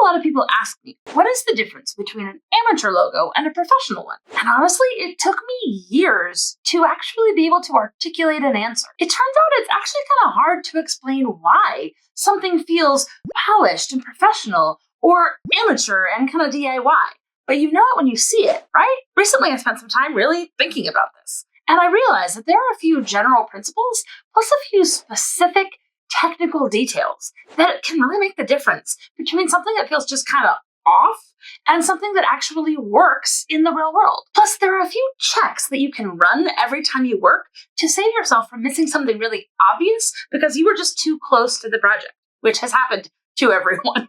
lot of people ask me, what is the difference between an amateur logo and a professional one? And honestly, it took me years to actually be able to articulate an answer. It turns out it's actually kind of hard to explain why something feels polished and professional or amateur and kind of DIY. But you know it when you see it, right? Recently, I spent some time really thinking about this. And I realized that there are a few general principles plus a few specific technical details that can really make the difference between something that feels just kind of off and something that actually works in the real world. Plus, there are a few checks that you can run every time you work to save yourself from missing something really obvious because you were just too close to the project, which has happened to everyone.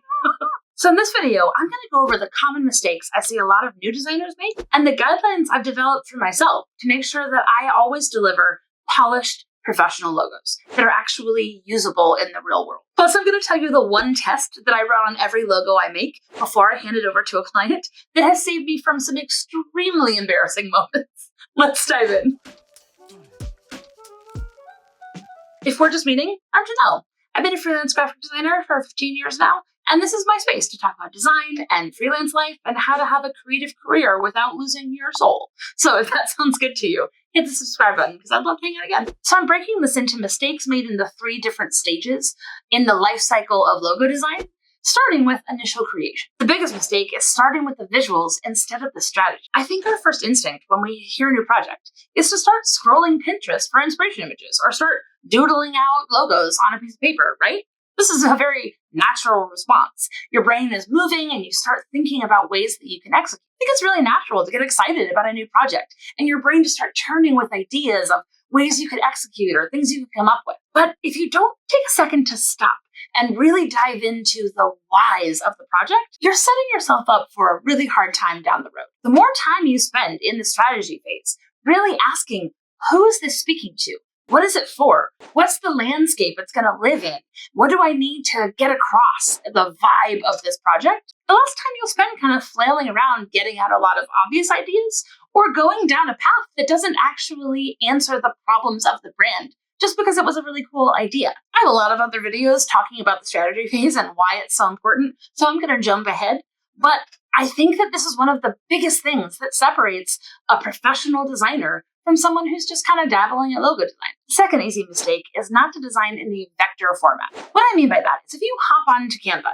So in this video, I'm going to go over the common mistakes I see a lot of new designers make and the guidelines I've developed for myself to make sure that I always deliver polished, professional logos that are actually usable in the real world. Plus, I'm going to tell you the one test that I run on every logo I make before I hand it over to a client that has saved me from some extremely embarrassing moments. Let's dive in. If we're just meeting, I'm Janelle. I've been a freelance graphic designer for 15 years now, and this is my space to talk about design and freelance life and how to have a creative career without losing your soul. So if that sounds good to you, hit the subscribe button because I'd love to hang out again. So I'm breaking this into mistakes made in the 3 different stages in the life cycle of logo design, starting with initial creation. The biggest mistake is starting with the visuals instead of the strategy. I think our first instinct when we hear a new project is to start scrolling Pinterest for inspiration images or start doodling out logos on a piece of paper, right? This is a very natural response. Your brain is moving and you start thinking about ways that you can execute. I think it's really natural to get excited about a new project and your brain to start churning with ideas of ways you could execute or things you could come up with. But if you don't take a second to stop and really dive into the whys of the project, you're setting yourself up for a really hard time down the road. The more time you spend in the strategy phase, really asking, who is this speaking to? What is it for? What's the landscape it's going to live in? What do I need to get across the vibe of this project? The less time you'll spend kind of flailing around getting at a lot of obvious ideas or going down a path that doesn't actually answer the problems of the brand just because it was a really cool idea. I have a lot of other videos talking about the strategy phase and why it's so important, so I'm going to jump ahead. But I think that this is one of the biggest things that separates a professional designer from someone who's just kind of dabbling in logo design. The second easy mistake is not to design in the vector format. What I mean by that is if you hop onto Canva,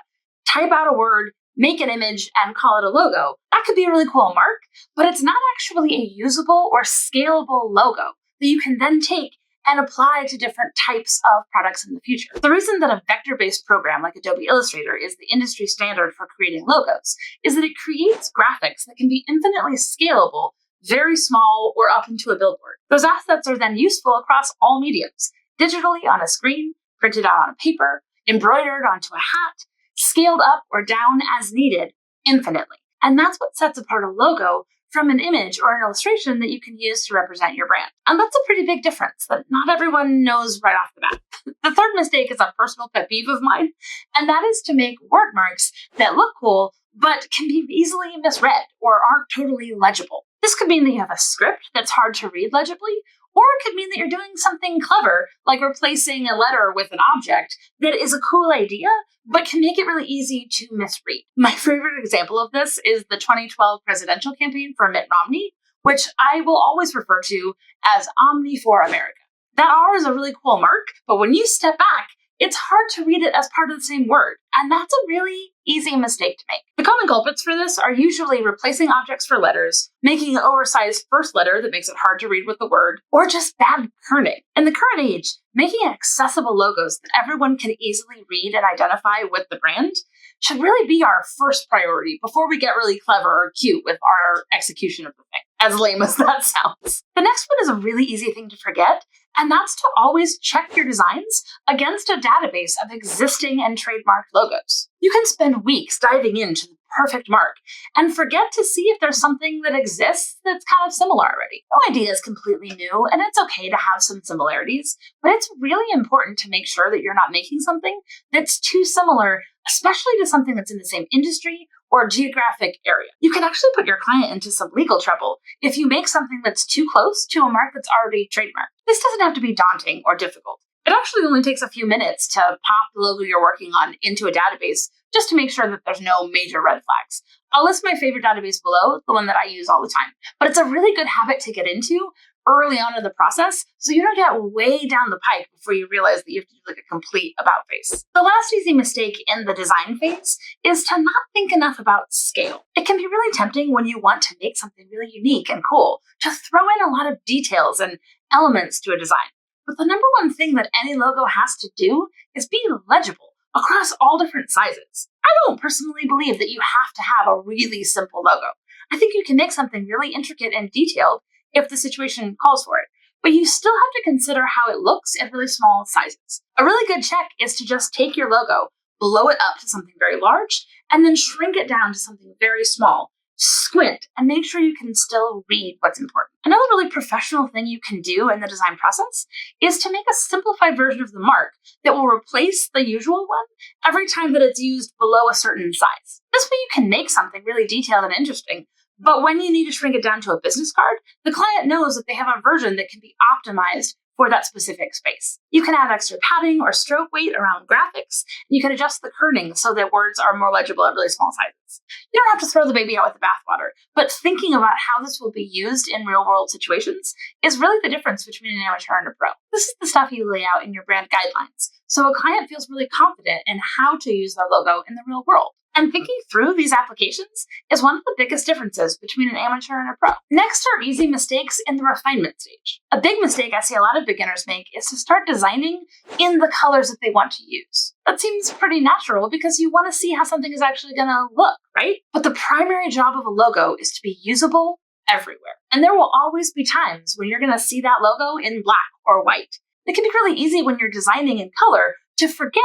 type out a word, make an image, and call it a logo, that could be a really cool mark, but it's not actually a usable or scalable logo that you can then take and apply to different types of products in the future. The reason that a vector-based program like Adobe Illustrator is the industry standard for creating logos is that it creates graphics that can be infinitely scalable, very small, or up into a billboard. Those assets are then useful across all mediums, digitally on a screen, printed out on paper, embroidered onto a hat, scaled up or down as needed infinitely. And that's what sets apart a logo from an image or an illustration that you can use to represent your brand. And that's a pretty big difference that not everyone knows right off the bat. The third mistake is a personal pet peeve of mine, and that is to make word marks that look cool but can be easily misread or aren't totally legible. This could mean that you have a script that's hard to read legibly, or it could mean that you're doing something clever, like replacing a letter with an object that is a cool idea, but can make it really easy to misread. My favorite example of this is the 2012 presidential campaign for Mitt Romney, which I will always refer to as Omni for America. That R is a really cool mark, but when you step back, it's hard to read it as part of the same word, and that's a really easy mistake to make. The common culprits for this are usually replacing objects for letters, making an oversized first letter that makes it hard to read with the word, or just bad kerning. In the current age, making accessible logos that everyone can easily read and identify with the brand should really be our first priority before we get really clever or cute with our execution of the thing, as lame as that sounds. The next one is a really easy thing to forget, and that's to always check your designs against a database of existing and trademarked logos. You can spend weeks diving into the perfect mark and forget to see if there's something that exists that's kind of similar already. No idea is completely new, and it's okay to have some similarities, but it's really important to make sure that you're not making something that's too similar, especially to something that's in the same industry or geographic area. You can actually put your client into some legal trouble if you make something that's too close to a mark that's already trademarked. This doesn't have to be daunting or difficult. It actually only takes a few minutes to pop the logo you're working on into a database just to make sure that there's no major red flags. I'll list my favorite database below, the one that I use all the time. But it's a really good habit to get into early on in the process, so you don't get way down the pike before you realize that you have to do like a complete about face. The last easy mistake in the design phase is to not think enough about scale. It can be really tempting when you want to make something really unique and cool to throw in a lot of details and elements to a design. But the number one thing that any logo has to do is be legible across all different sizes. I don't personally believe that you have to have a really simple logo. I think you can make something really intricate and detailed if the situation calls for it, but you still have to consider how it looks at really small sizes. A really good check is to just take your logo, blow it up to something very large, and then shrink it down to something very small. Squint and make sure you can still read what's important. Another really professional thing you can do in the design process is to make a simplified version of the mark that will replace the usual one every time that it's used below a certain size. This way you can make something really detailed and interesting, but when you need to shrink it down to a business card, the client knows that they have a version that can be optimized for that specific space. You can add extra padding or stroke weight around graphics, and you can adjust the kerning so that words are more legible at really small sizes. You don't have to throw the baby out with the bathwater, but thinking about how this will be used in real-world situations is really the difference between an amateur and a pro. This is the stuff you lay out in your brand guidelines, so a client feels really confident in how to use their logo in the real world. And thinking through these applications is one of the biggest differences between an amateur and a pro. Next are easy mistakes in the refinement stage. A big mistake I see a lot of beginners make is to start designing in the colors that they want to use. That seems pretty natural because you want to see how something is actually going to look, right? But the primary job of a logo is to be usable everywhere. And there will always be times when you're going to see that logo in black or white. It can be really easy when you're designing in color to forget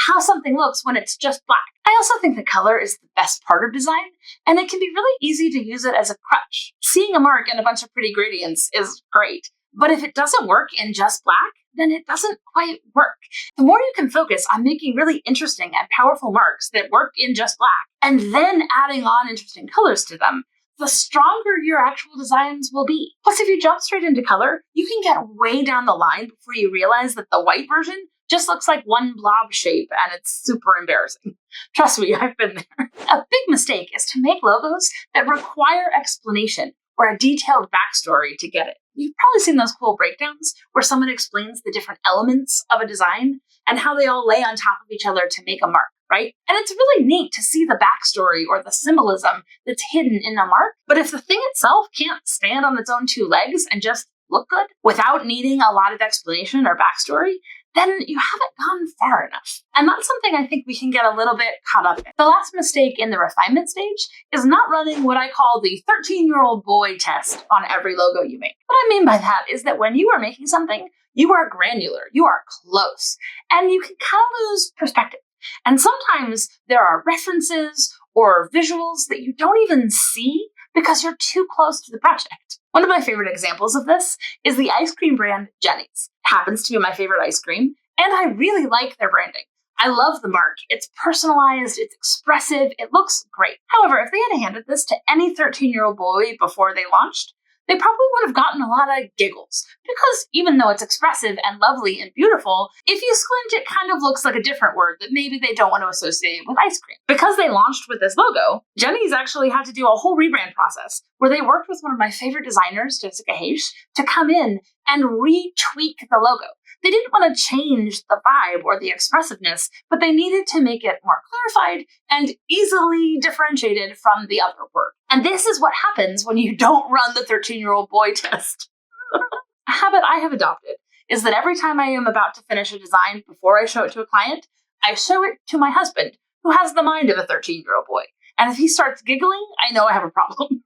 how something looks when it's just black. I also think that color is the best part of design, and it can be really easy to use it as a crutch. Seeing a mark and a bunch of pretty gradients is great, but if it doesn't work in just black, then it doesn't quite work. The more you can focus on making really interesting and powerful marks that work in just black, and then adding on interesting colors to them, the stronger your actual designs will be. Plus, if you jump straight into color, you can get way down the line before you realize that the white version just looks like one blob shape and it's super embarrassing. Trust me, I've been there. A big mistake is to make logos that require explanation or a detailed backstory to get it. You've probably seen those cool breakdowns where someone explains the different elements of a design and how they all lay on top of each other to make a mark, right? And it's really neat to see the backstory or the symbolism that's hidden in a mark. But if the thing itself can't stand on its own two legs and just look good without needing a lot of explanation or backstory, then you haven't gone far enough. And that's something I think we can get a little bit caught up in. The last mistake in the refinement stage is not running what I call the 13-year-old boy test on every logo you make. What I mean by that is that when you are making something, you are granular, you are close, and you can kind of lose perspective. And sometimes there are references or visuals that you don't even see because you're too close to the project. One of my favorite examples of this is the ice cream brand Jenny's. It happens to be my favorite ice cream, and I really like their branding. I love the mark. It's personalized, it's expressive, it looks great. However, if they had handed this to any 13-year-old boy before they launched, they probably would have gotten a lot of giggles. Because even though it's expressive and lovely and beautiful, if you squint, it kind of looks like a different word that maybe they don't want to associate with ice cream. Because they launched with this logo, Jenny's actually had to do a whole rebrand process where they worked with one of my favorite designers, Jessica Heish, to come in and retweak the logo. They didn't want to change the vibe or the expressiveness, but they needed to make it more clarified and easily differentiated from the other word. And this is what happens when you don't run the 13-year-old boy test. A habit I have adopted is that every time I am about to finish a design before I show it to a client, I show it to my husband, who has the mind of a 13-year-old boy. And if he starts giggling, I know I have a problem.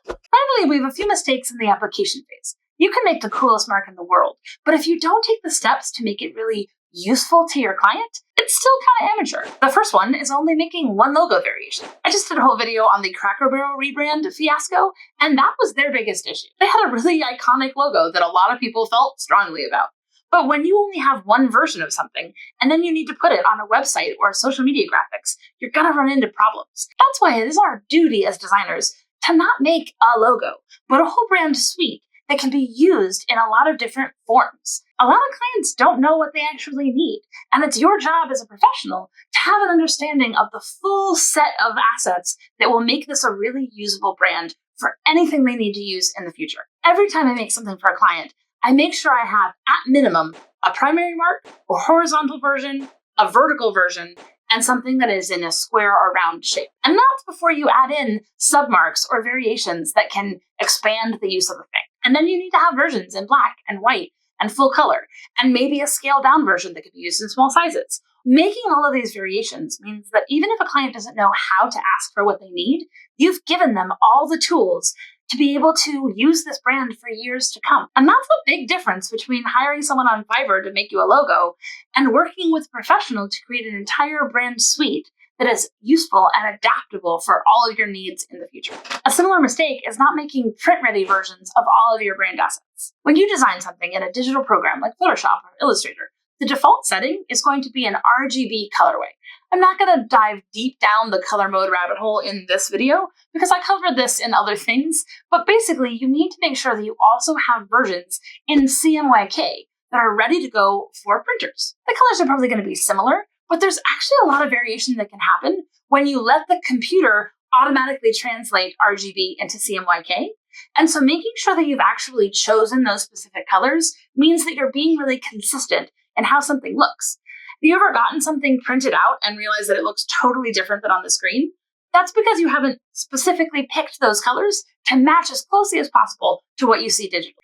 Finally, we have a few mistakes in the application phase. You can make the coolest mark in the world, but if you don't take the steps to make it really useful to your client, it's still kind of amateur. The first one is only making one logo variation. I just did a whole video on the Cracker Barrel rebrand fiasco, and that was their biggest issue. They had a really iconic logo that a lot of people felt strongly about. But when you only have one version of something, and then you need to put it on a website or social media graphics, you're gonna run into problems. That's why it is our duty as designers to not make a logo, but a whole brand suite that can be used in a lot of different forms. A lot of clients don't know what they actually need, and it's your job as a professional to have an understanding of the full set of assets that will make this a really usable brand for anything they need to use in the future. Every time I make something for a client, I make sure I have, at minimum, a primary mark, a horizontal version, a vertical version, and something that is in a square or round shape. And that's before you add in submarks or variations that can expand the use of the thing. And then you need to have versions in black and white and full color, and maybe a scaled down version that can be used in small sizes. Making all of these variations means that even if a client doesn't know how to ask for what they need, you've given them all the tools to be able to use this brand for years to come. And that's the big difference between hiring someone on Fiverr to make you a logo and working with a professional to create an entire brand suite that is useful and adaptable for all of your needs in the future. A similar mistake is not making print-ready versions of all of your brand assets. When you design something in a digital program like Photoshop or Illustrator, the default setting is going to be an RGB colorway. I'm not going to dive deep down the color mode rabbit hole in this video because I covered this in other things, but basically you need to make sure that you also have versions in CMYK that are ready to go for printers. The colors are probably going to be similar, but there's actually a lot of variation that can happen when you let the computer automatically translate RGB into CMYK. And so making sure that you've actually chosen those specific colors means that you're being really consistent in how something looks. Have you ever gotten something printed out and realized that it looks totally different than on the screen? That's because you haven't specifically picked those colors to match as closely as possible to what you see digitally.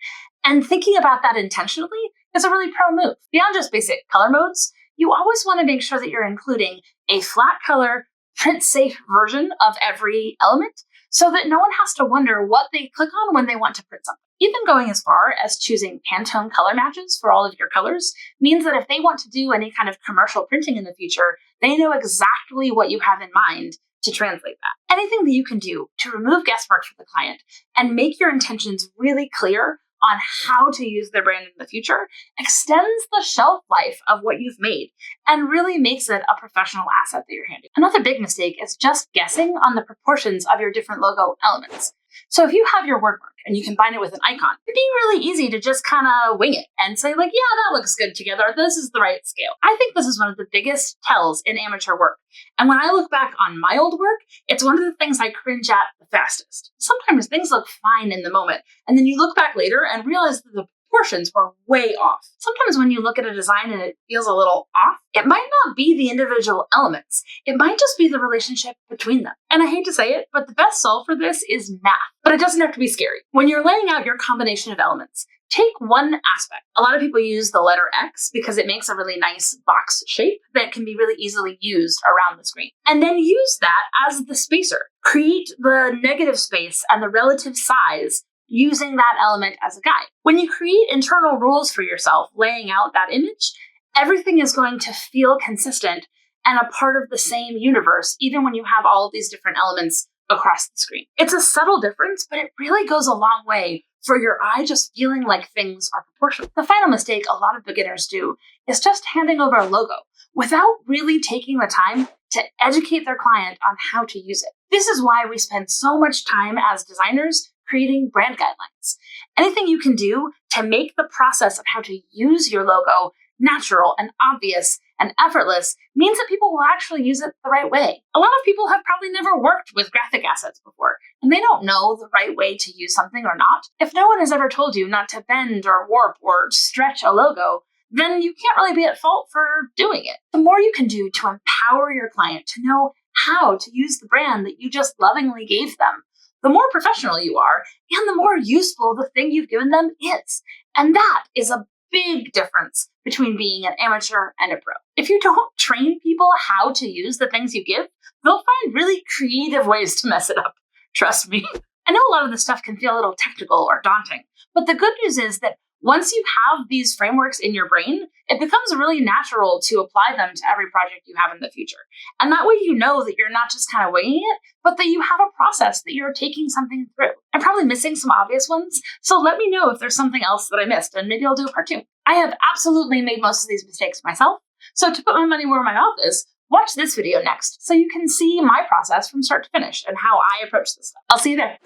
And thinking about that intentionally is a really pro move. Beyond just basic color modes, you always want to make sure that you're including a flat color, print-safe version of every element so that no one has to wonder what they click on when they want to print something. Even going as far as choosing Pantone color matches for all of your colors means that if they want to do any kind of commercial printing in the future, they know exactly what you have in mind to translate that. Anything that you can do to remove guesswork for the client and make your intentions really clear on how to use their brand in the future extends the shelf life of what you've made and really makes it a professional asset that you're handling. Another big mistake is just guessing on the proportions of your different logo elements. So if you have your word mark and you combine it with an icon, it'd be really easy to just kind of wing it and say like, yeah, that looks good together. This is the right scale. I think this is one of the biggest tells in amateur work. And when I look back on my old work, it's one of the things I cringe at the fastest. Sometimes things look fine in the moment, and then you look back later and realize that the proportions were way off. Sometimes when you look at a design and it feels a little off, it might not be the individual elements. It might just be the relationship between them. And I hate to say it, but the best solve for this is math. But it doesn't have to be scary. When you're laying out your combination of elements, take one aspect. A lot of people use the letter X because it makes a really nice box shape that can be really easily used around the screen. And then use that as the spacer. Create the negative space and the relative size using that element as a guide. When you create internal rules for yourself, laying out that image, everything is going to feel consistent and a part of the same universe, even when you have all of these different elements across the screen. It's a subtle difference, but it really goes a long way for your eye just feeling like things are proportional. The final mistake a lot of beginners do is just handing over a logo without really taking the time to educate their client on how to use it. This is why we spend so much time as designers creating brand guidelines. Anything you can do to make the process of how to use your logo natural and obvious and effortless means that people will actually use it the right way. A lot of people have probably never worked with graphic assets before, and they don't know the right way to use something or not. If no one has ever told you not to bend or warp or stretch a logo, then you can't really be at fault for doing it. The more you can do to empower your client to know how to use the brand that you just lovingly gave them, the more professional you are, and the more useful the thing you've given them is. And that is a big difference between being an amateur and a pro. If you don't train people how to use the things you give, they'll find really creative ways to mess it up. Trust me. I know a lot of this stuff can feel a little technical or daunting, but the good news is that once you have these frameworks in your brain, it becomes really natural to apply them to every project you have in the future. And that way you know that you're not just kind of winging it, but that you have a process that you're taking something through. I'm probably missing some obvious ones, so let me know if there's something else that I missed, and maybe I'll do a part 2. I have absolutely made most of these mistakes myself, so to put my money where my mouth is, watch this video next so you can see my process from start to finish and how I approach this stuff. I'll see you there.